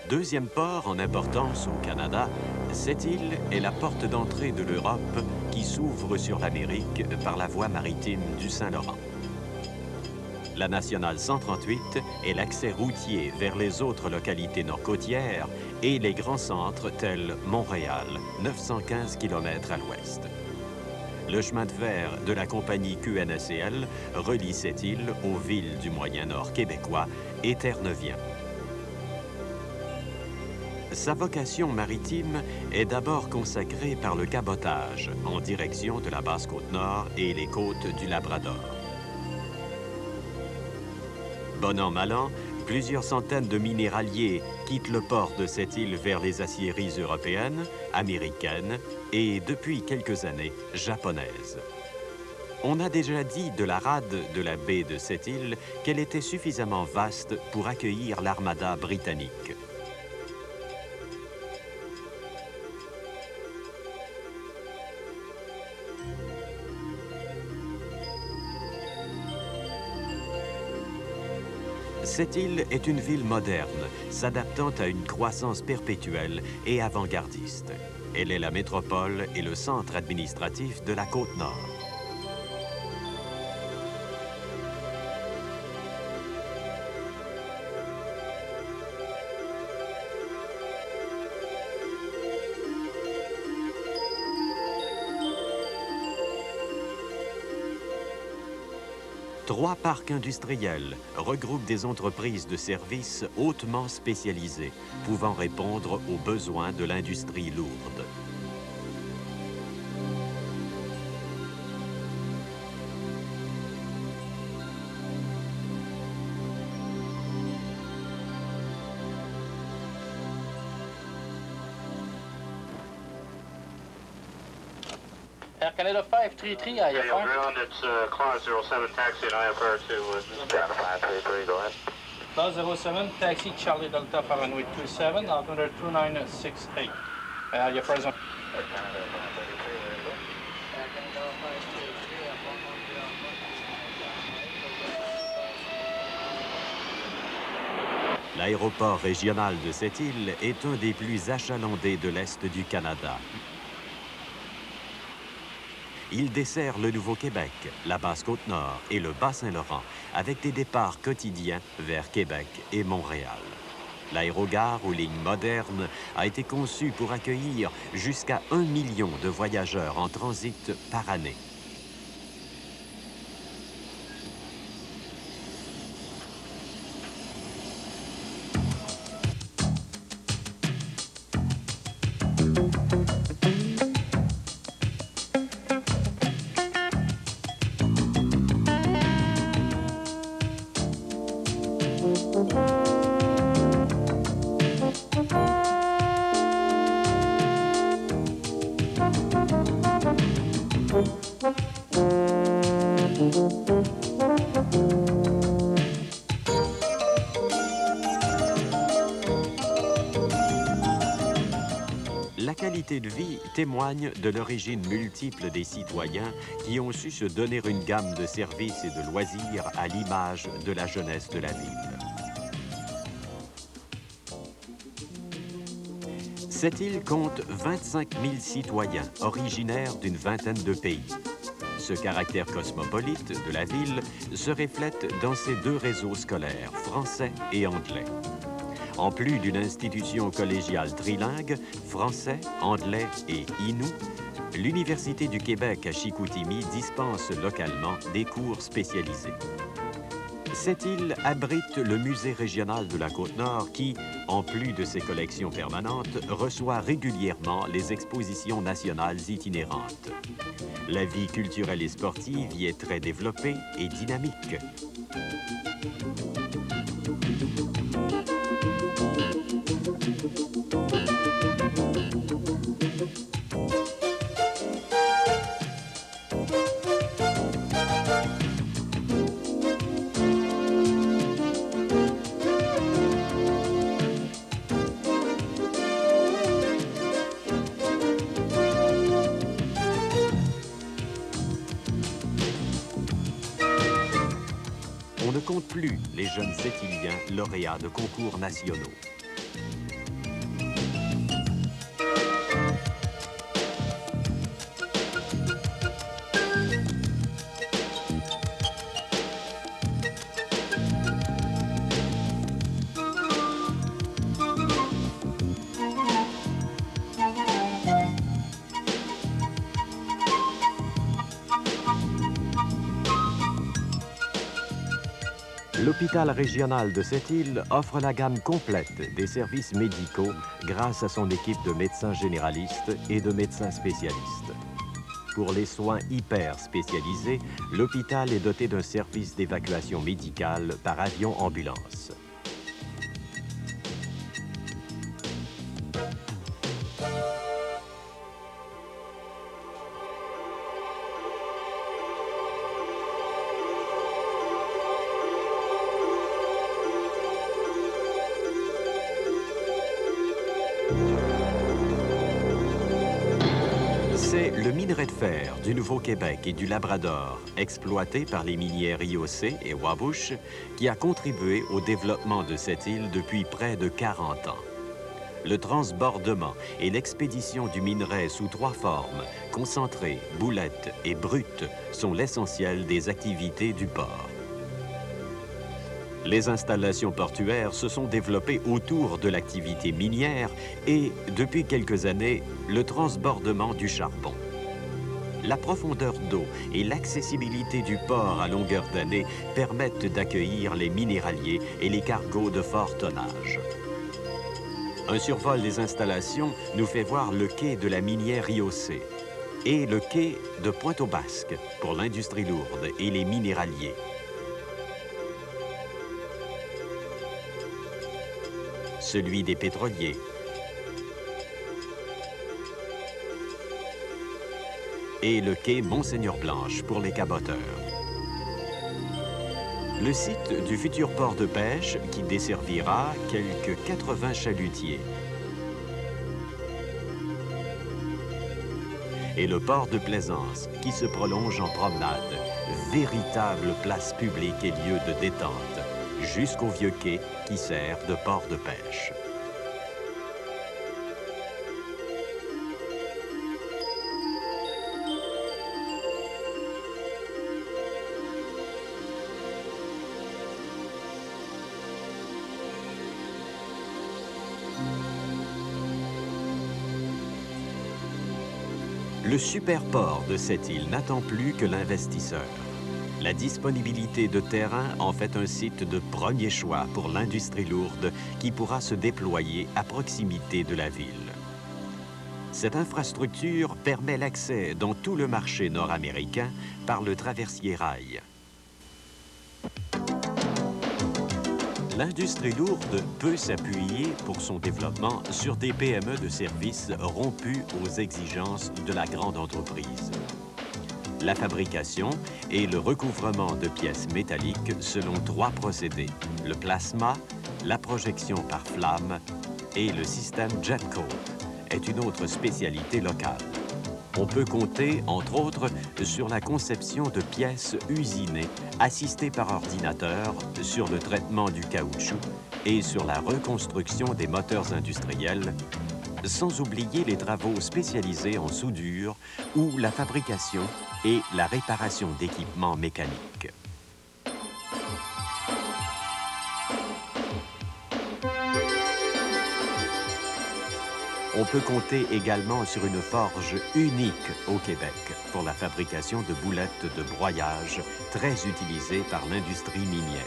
Deuxième port en importance au Canada, cette île est la porte d'entrée de l'Europe qui s'ouvre sur l'Amérique par la voie maritime du Saint-Laurent. La nationale 138 est l'accès routier vers les autres localités nord-côtières et les grands centres tels Montréal, 915 km à l'ouest. Le chemin de fer de la compagnie QNSL relie cette île aux villes du Moyen-Nord québécois et Terre-Neuvien. Sa vocation maritime est d'abord consacrée par le cabotage en direction de la Basse-Côte-Nord et les côtes du Labrador. Bon an, mal an, plusieurs centaines de minéraliers quittent le port de cette île vers les aciéries européennes, américaines et, depuis quelques années, japonaises. On a déjà dit de la rade de la baie de cette île qu'elle était suffisamment vaste pour accueillir l'armada britannique. Cette île est une ville moderne, s'adaptant à une croissance perpétuelle et avant-gardiste. Elle est la métropole et le centre administratif de la Côte-Nord. Trois parcs industriels regroupent des entreprises de services hautement spécialisées, pouvant répondre aux besoins de l'industrie lourde. Air Canada 533 à IFR. Ground, it's class 07 taxi at IFR to Ground 533, go ahead. Class 07, taxi Charlie Delta Fahrenheit 27, altimeter 2968. IFR is on. L'aéroport régional de cette île est un des plus achalandés de l'Est du Canada. Il dessert le Nouveau-Québec, la Basse-Côte-Nord et le Bas-Saint-Laurent avec des départs quotidiens vers Québec et Montréal. L'aérogare aux lignes modernes a été conçu pour accueillir jusqu'à 1 million de voyageurs en transit par année. La qualité de vie témoigne de l'origine multiple des citoyens qui ont su se donner une gamme de services et de loisirs à l'image de la jeunesse de la ville. Cette île compte 25 000 citoyens originaires d'une vingtaine de pays. Ce caractère cosmopolite de la ville se reflète dans ses deux réseaux scolaires, français et anglais. En plus d'une institution collégiale trilingue, français, anglais et inou, l'Université du Québec à Chicoutimi dispense localement des cours spécialisés. Cette île abrite le Musée régional de la Côte-Nord qui, en plus de ses collections permanentes, reçoit régulièrement les expositions nationales itinérantes. La vie culturelle et sportive y est très développée et dynamique. On ne compte plus les jeunes Sept-Îliens lauréats de concours nationaux. L'hôpital régional de Sept-Îles offre la gamme complète des services médicaux grâce à son équipe de médecins généralistes et de médecins spécialistes. Pour les soins hyper spécialisés, l'hôpital est doté d'un service d'évacuation médicale par avion-ambulance. C'est le minerai de fer du Nouveau-Québec et du Labrador, exploité par les minières IOC et Wabush, qui a contribué au développement de cette île depuis près de 40 ans. Le transbordement et l'expédition du minerai sous 3 formes, concentré, boulette et brute, sont l'essentiel des activités du port. Les installations portuaires se sont développées autour de l'activité minière et, depuis quelques années, le transbordement du charbon. La profondeur d'eau et l'accessibilité du port à longueur d'année permettent d'accueillir les minéraliers et les cargos de fort tonnage. Un survol des installations nous fait voir le quai de la minière IOC et le quai de Pointe-aux-Basques pour l'industrie lourde et les minéraliers. Celui des pétroliers, et le quai Monseigneur-Blanche pour les caboteurs. Le site du futur port de pêche qui desservira quelques 80 chalutiers. Et le port de plaisance qui se prolonge en promenade, véritable place publique et lieu de détente, jusqu'au vieux quai qui sert de port de pêche. Le superport de cette île n'attend plus que l'investisseur. La disponibilité de terrain en fait un site de premier choix pour l'industrie lourde qui pourra se déployer à proximité de la ville. Cette infrastructure permet l'accès dans tout le marché nord-américain par le traversier rail. L'industrie lourde peut s'appuyer pour son développement sur des PME de services rompus aux exigences de la grande entreprise. La fabrication et le recouvrement de pièces métalliques selon 3 procédés, le plasma, la projection par flamme et le système jet coat est une autre spécialité locale. On peut compter, entre autres, sur la conception de pièces usinées assistées par ordinateur sur le traitement du caoutchouc et sur la reconstruction des moteurs industriels, sans oublier les travaux spécialisés en soudure ou la fabrication et la réparation d'équipements mécaniques. On peut compter également sur une forge unique au Québec pour la fabrication de boulettes de broyage très utilisées par l'industrie minière.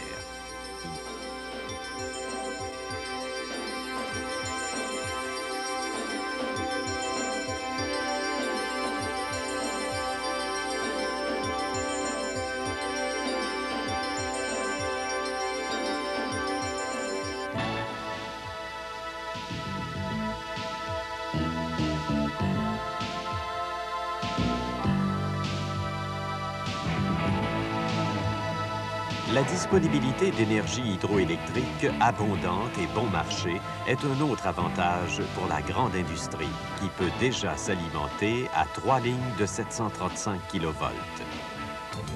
La disponibilité d'énergie hydroélectrique abondante et bon marché est un autre avantage pour la grande industrie qui peut déjà s'alimenter à 3 lignes de 735 kV.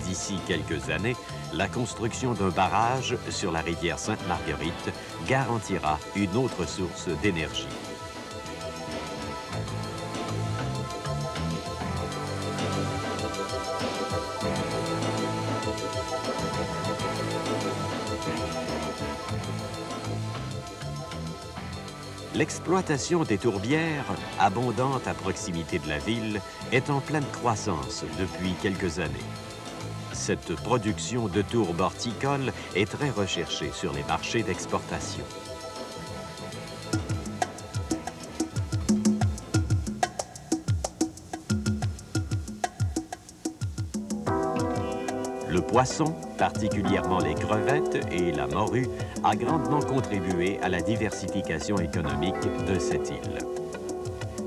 D'ici quelques années, la construction d'un barrage sur la rivière Sainte-Marguerite garantira une autre source d'énergie. L'exploitation des tourbières, abondante à proximité de la ville, est en pleine croissance depuis quelques années. Cette production de tours horticoles est très recherchée sur les marchés d'exportation. Le poisson, particulièrement les crevettes et la morue, a grandement contribué à la diversification économique de cette île.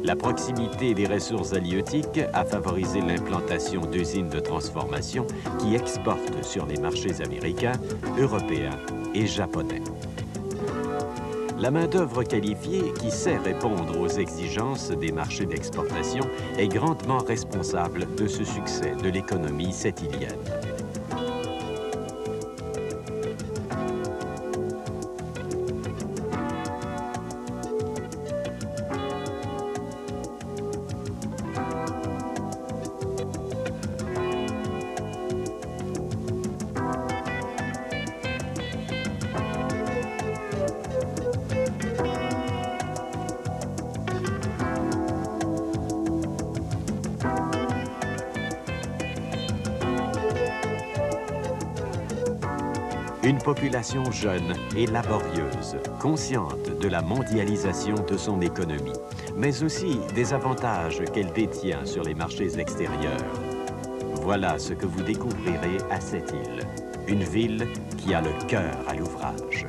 La proximité des ressources halieutiques a favorisé l'implantation d'usines de transformation qui exportent sur les marchés américains, européens et japonais. La main-d'œuvre qualifiée qui sait répondre aux exigences des marchés d'exportation est grandement responsable de ce succès de l'économie sept-îlienne. Une population jeune et laborieuse, consciente de la mondialisation de son économie, mais aussi des avantages qu'elle détient sur les marchés extérieurs. Voilà ce que vous découvrirez à cette île, une ville qui a le cœur à l'ouvrage.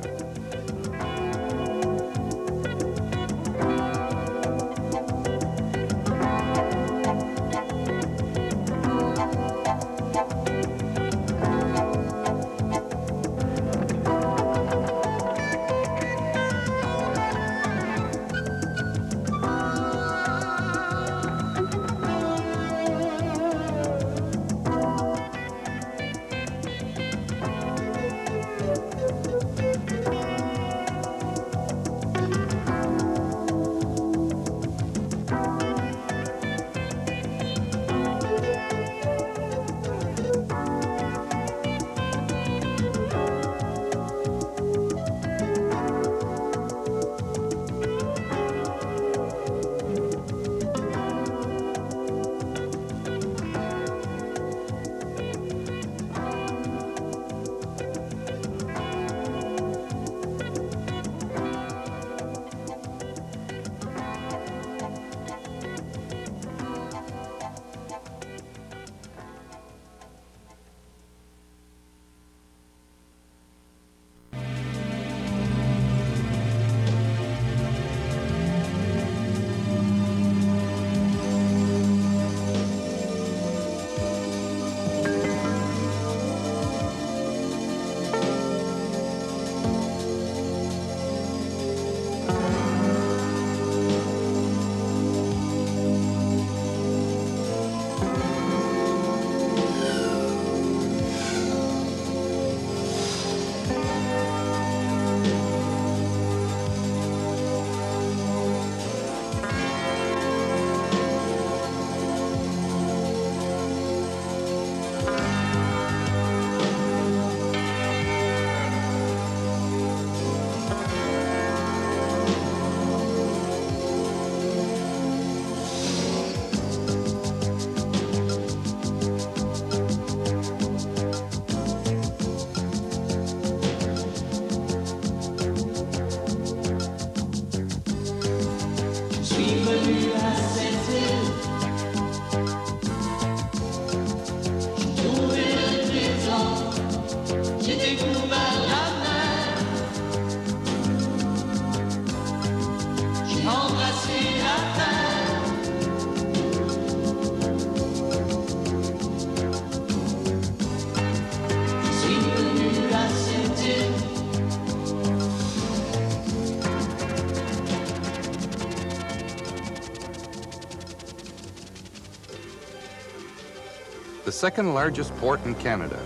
The second largest port in Canada,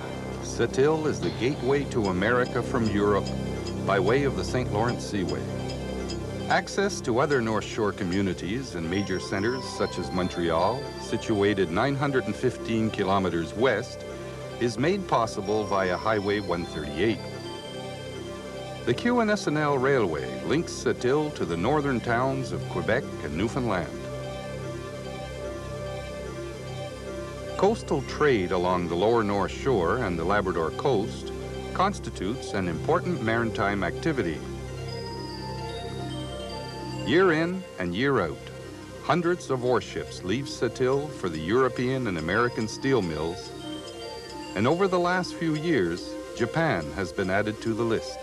Sept-Îles is the gateway to America from Europe by way of the St. Lawrence Seaway. Access to other North Shore communities and major centers such as Montreal, situated 915 kilometers west, is made possible via Highway 138. The QNSNL Railway links Sept-Îles to the northern towns of Quebec and Newfoundland. coastal trade along the lower North Shore and the Labrador coast constitutes an important maritime activity. Year in and year out, hundreds of warships leave Sept-Îles for the European and American steel mills, and over the last few years, Japan has been added to the list.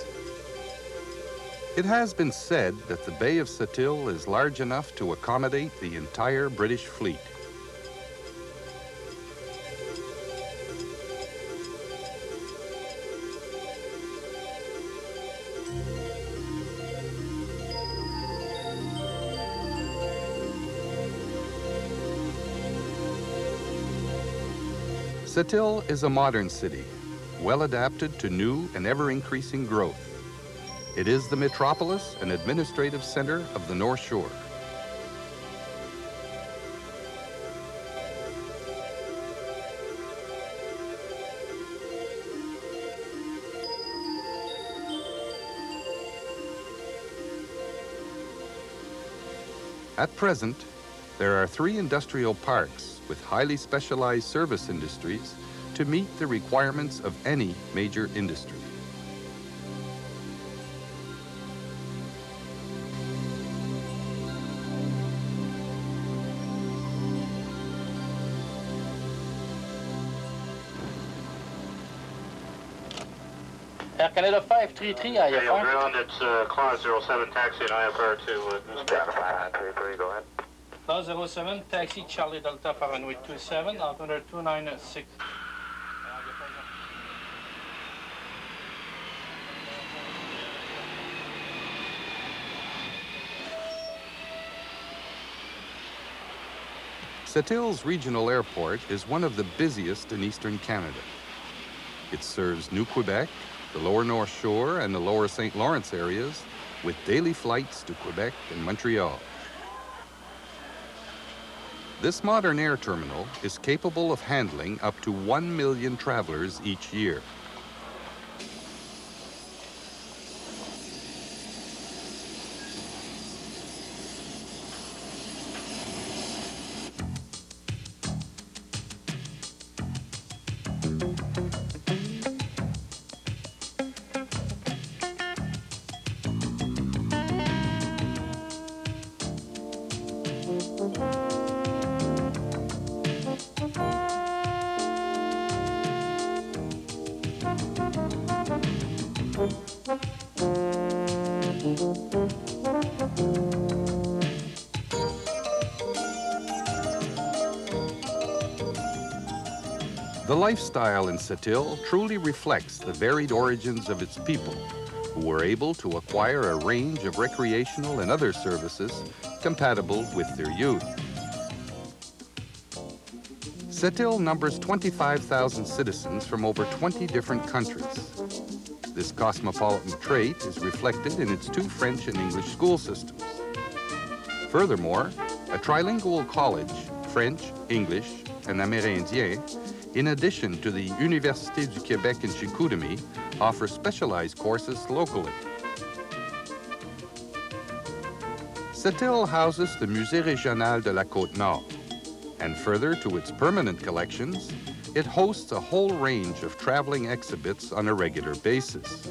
It has been said that the Bay of Sept-Îles is large enough to accommodate the entire British fleet. Sept-Îles is a modern city, well adapted to new and ever-increasing growth. It is the metropolis and administrative center of the North Shore. At present, there are 3 industrial parks with highly specialized service industries to meet the requirements of any major industry. Air Canada 533, Radio IFR. ground, it's Clause 07 taxi at IFR to Data 5933, go ahead. Clause 07, taxi Charlie Delta Fahrenheit 27, altimeter 296. Sept-Îles Regional Airport is one of the busiest in eastern Canada. It serves New Quebec, the lower North Shore, and the lower St. Lawrence areas with daily flights to Quebec and Montreal. This modern air terminal is capable of handling up to 1 million travelers each year. The lifestyle in Sept-Îles truly reflects the varied origins of its people, who were able to acquire a range of recreational and other services compatible with their youth. Sept-Îles numbers 25,000 citizens from over 20 different countries. This cosmopolitan trait is reflected in its 2 French and English school systems. Furthermore, a trilingual college, French, English, and Amérindien, in addition to the Université du Québec in Chicoutimi, offers specialized courses locally. Sept-Îles houses the Musée Régional de la Côte-Nord, and further to its permanent collections, it hosts a whole range of traveling exhibits on a regular basis.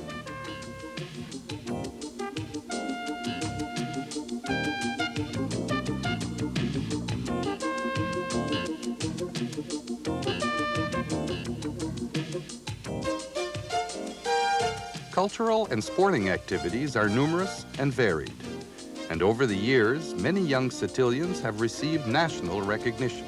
Cultural and sporting activities are numerous and varied, and over the years, many young Sept-Îlians have received national recognition.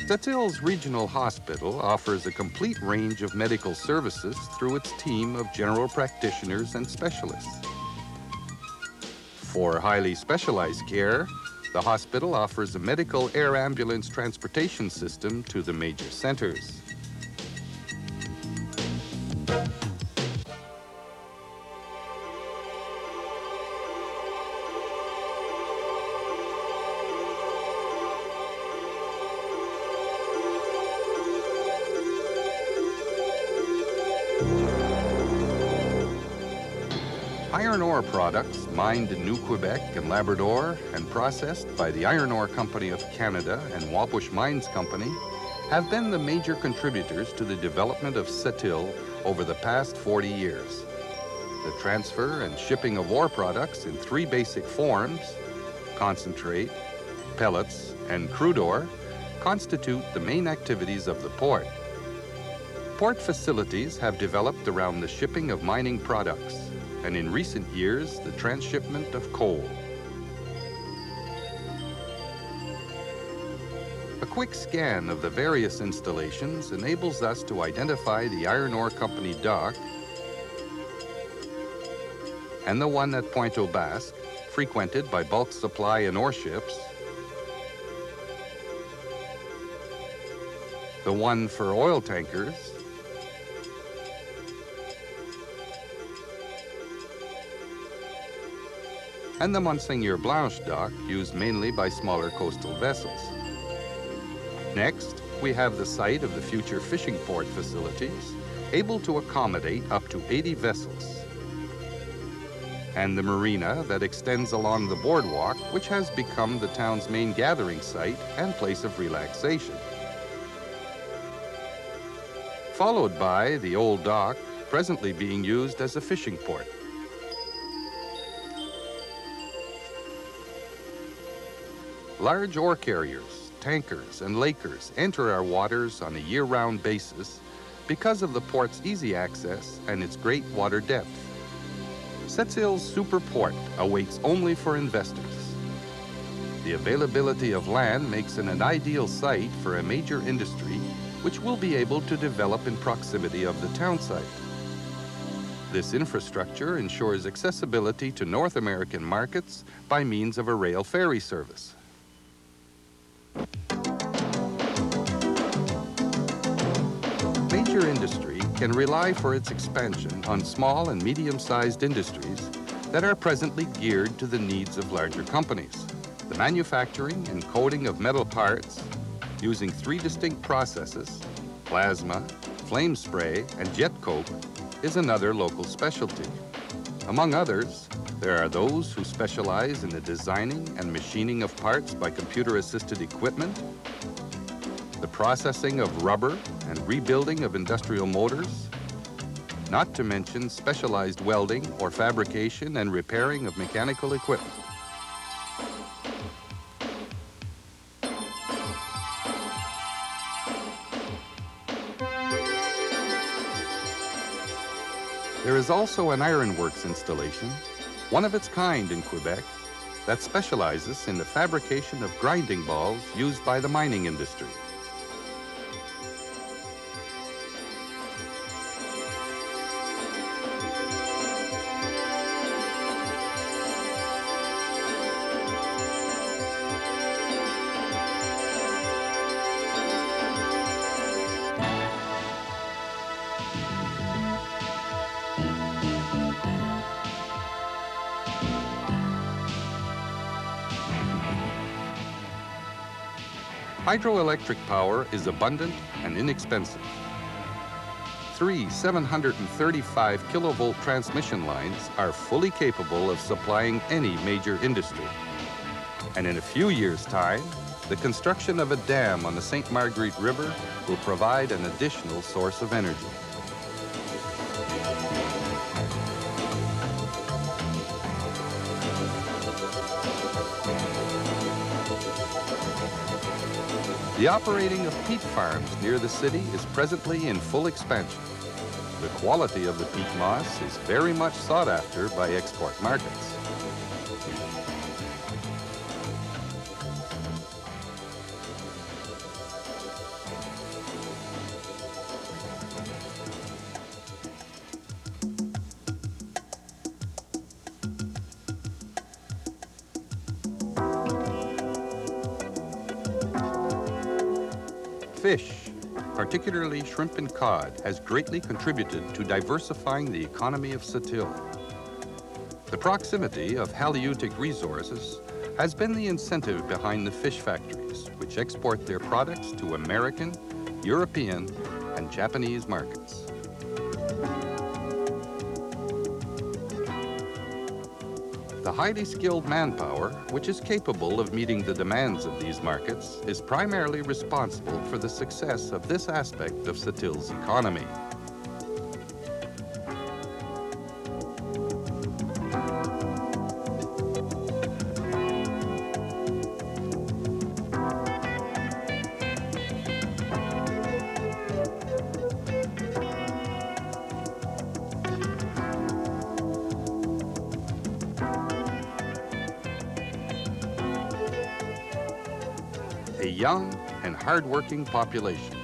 Sept-Îles Regional Hospital offers a complete range of medical services through its team of general practitioners and specialists. For highly specialized care, the hospital offers a medical air ambulance transportation system to the major centers. Iron ore products mined in New Quebec and Labrador and processed by the Iron Ore Company of Canada and Wabush Mines Company have been the major contributors to the development of Sept-Îles over the past 40 years. The transfer and shipping of ore products in three basic forms, concentrate, pellets, and crude ore, constitute the main activities of the port. Port facilities have developed around the shipping of mining products, and in recent years, the transshipment of coal. A quick scan of the various installations enables us to identify the Iron Ore Company dock and the one at Pointe-aux-Basques, frequented by bulk supply and ore ships, the one for oil tankers, and the Monseigneur Blanche dock, used mainly by smaller coastal vessels. Next, we have the site of the future fishing port facilities, able to accommodate up to 80 vessels, and the marina that extends along the boardwalk, which has become the town's main gathering site and place of relaxation. Followed by the old dock, presently being used as a fishing port. Large ore carriers, tankers, and lakers enter our waters on a year-round basis because of the port's easy access and its great water depth. Sept-Îles Super Port awaits only for investors. The availability of land makes it an ideal site for a major industry which will be able to develop in proximity of the town site. This infrastructure ensures accessibility to North American markets by means of a rail ferry service. Major industry can rely for its expansion on small and medium-sized industries that are presently geared to the needs of larger companies. The manufacturing and coating of metal parts using three distinct processes, plasma, flame spray, and jet coke, is another local specialty. Among others, there are those who specialize in the designing and machining of parts by computer-assisted equipment, the processing of rubber and rebuilding of industrial motors, not to mention specialized welding or fabrication and repairing of mechanical equipment. There is also an ironworks installation, one of its kind in Quebec, that specializes in the fabrication of grinding balls used by the mining industry. Hydroelectric power is abundant and inexpensive. 3 735 kilovolt transmission lines are fully capable of supplying any major industry. And in a few years' time, the construction of a dam on the St. Marguerite River will provide an additional source of energy. The operating of peat farms near the city is presently in full expansion. The quality of the peat moss is very much sought after by export markets. Fish, particularly shrimp and cod, has greatly contributed to diversifying the economy of Sept-Îles. The proximity of halieutic resources has been the incentive behind the fish factories, which export their products to American, European, and Japanese markets. The highly skilled manpower, which is capable of meeting the demands of these markets, is primarily responsible for the success of this aspect of Sept-Îles' economy. A young and hard-working population,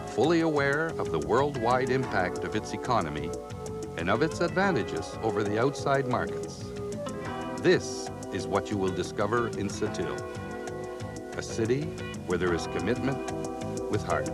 fully aware of the worldwide impact of its economy and of its advantages over the outside markets. This is what you will discover in Sept-Îles, a city where there is commitment with heart.